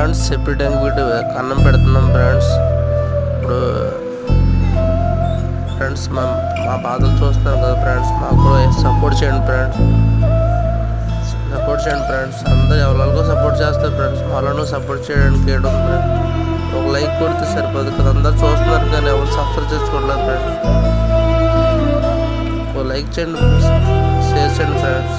Friends ఎప్పుడు వీటి అన్నం పెడుతున్నాం ఫ్రెండ్స్. ఇప్పుడు ఫ్రెండ్స్ మా బాధలు చూస్తున్నారు కదా ఫ్రెండ్స్, మాకు కూడా సపోర్ట్ చేయండి ఫ్రెండ్స్. అందరూ ఎవరికో సపోర్ట్ చేస్తారు ఫ్రెండ్స్, వాళ్ళను సపోర్ట్ చేయడానికి ఏడు ఫ్రెండ్స్. ఒక లైక్ కొడితే సరిపోదు కదా, అందరు చూస్తున్నారు కానీ ఎవరు సబ్స్క్రైబ్ చేసుకోవట్లేదు ఫ్రెండ్స్. ఒక లైక్ చేయండి, షేర్ చేయండి ఫ్రెండ్స్.